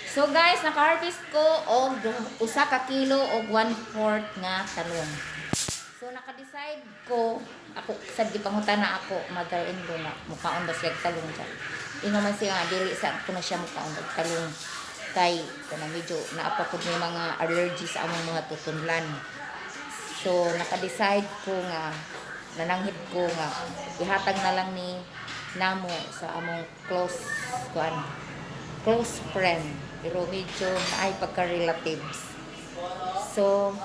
So guys, naka-harvest ko og usa ka kilo og 1/4 nga talong. So naka-decide ko ako sad gipangutana ako mother-in-law na mukaon ba siya og talong ka. Ingon man siya nga dili sa ko na siya mukaon og talong kay kana medyo naapa pud may mga allergy sa among mga tutunlan. So naka-decide ko nga nananghid ko nga ihatag na lang ni namo sa among close friend pero medyo naay pagka-relatives. So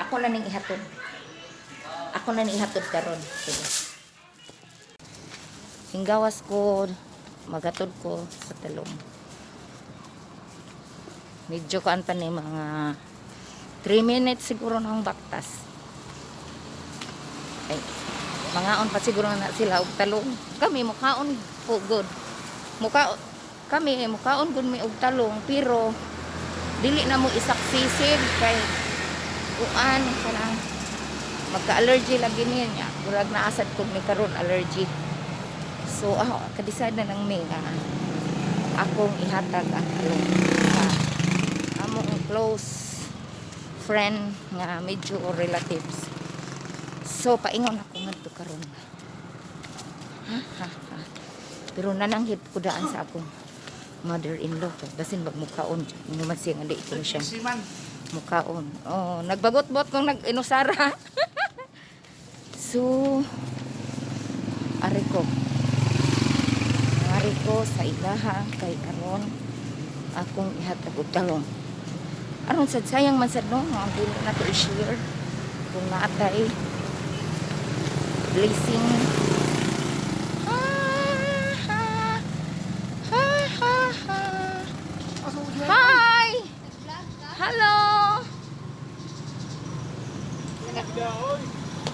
ako na ning ihatod karon. Sige. Hinggawas ko magatod ko sa talong. Medyo kaan pa ni mga 3 minutes siguro nang baktas. Ay, mangaon pa siguro na sila og talong. Kami mukaon po good. Mukaon gud mi og talong pero dili na mo isaksisid kay uan kanang magka-allergy lagi niya. Murag naasad ko mi karon allergy. So kadisad na lang mi nga akong ihatag ang talong sa among close friend nga medyo relatives. So paingon ako ngadto karon. Pero nananghid ko daan sa akong mother-in-law ko. Basin magmukaon. Inuman siya nga di ko siya. Mukaon. Oh, nagbagot-bot kung nag-inusara. So, ari ko sa ilaha kay karon akong ihatag og talong. Aron sad sayang man sad no, ang dili na to i-share kung naatay blessing. Hi! Hello!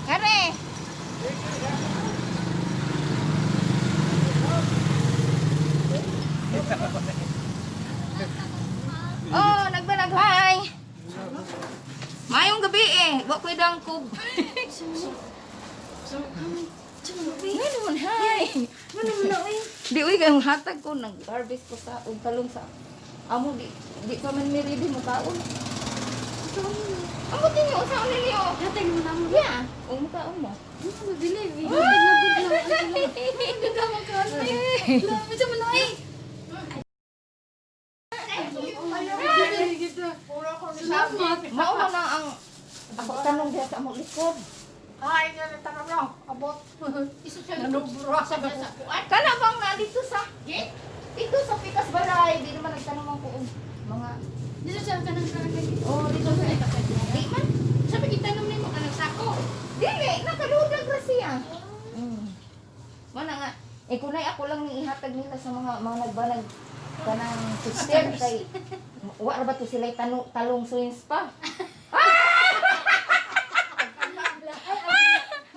Kare! Oh, nagbalag. Hi! Mayong gabi eh. Wa ko idang kog. Ano man, hi! Di uy kang hatag ko. Nag-harvest ko sa talong sa amo di pa man mi ready mo kaon. Amo din yo sa ulit yo. Hatag mo na mo. Yeah, kaon mo. Believe. Good lang. Good lang mo kaon. Medyo mo na eh. Salamat. Mao na ang ako tanong diha sa among likod. Ay, tanong lang. Abot. Isa siya nalubura sa basa. Kana bang na dito sa dito sa Pikas Balay, di naman nagtanong ang kuong mga Dito siya ka nang karagay. oh dito sa di man Sabi kita nung nimo ka nagsako. dili nakaludag ra siya. Mana nga kunay ako lang ni ihatag nila sa mga nagbanag kanang sister kay wa ra ba to sila talong swings pa.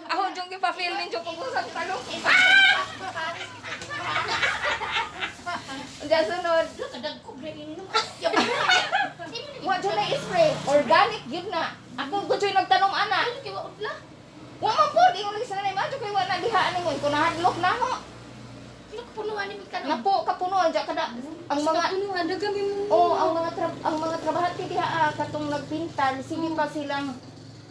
Ako jung gipa-feel din jung kung sa talong. Diyan sunod. Kadag ko gray ini mo. Wa jud na spray. Organic yun na. Ako ko jud nagtanong ana. Ano kay wa utla? Wa man po ingon lagi sa nanay ma kay wa na diha ningon ko nahadlok na mo. Ano ko punuan ni kanang. Napo kapuno diya kada ang mga punuan dagami mo. oh ang mga trabahante diha katong nagpintal sige pa silang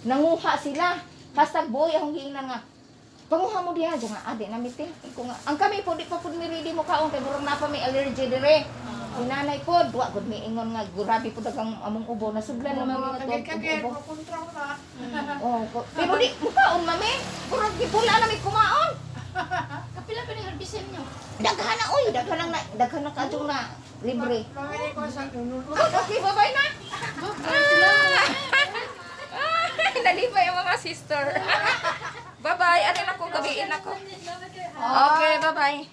nanguha sila. Hashtag boy akong giingnan nga. Panguha mo diha nga ade na miting. Ko nga ang kami po di pa pud mi ready mo kaon kay murag na pa may allergy dire. Sinanay po, wa gud mi ingon nga grabe pud ang among ubo na sudlan na mga ubo. Kontrol na. Oh, pero di mukaon mami. Murag gipula na mi kumaon. Kapila pa ni harbisin niyo. Daghan na oy, daghan na kadtong na libre. Pamili ko sa tunod. Okay, bye-bye na. Nalipay yung mga sister. Bye-bye. Ano na ko gabiin ako. Okay, bye-bye.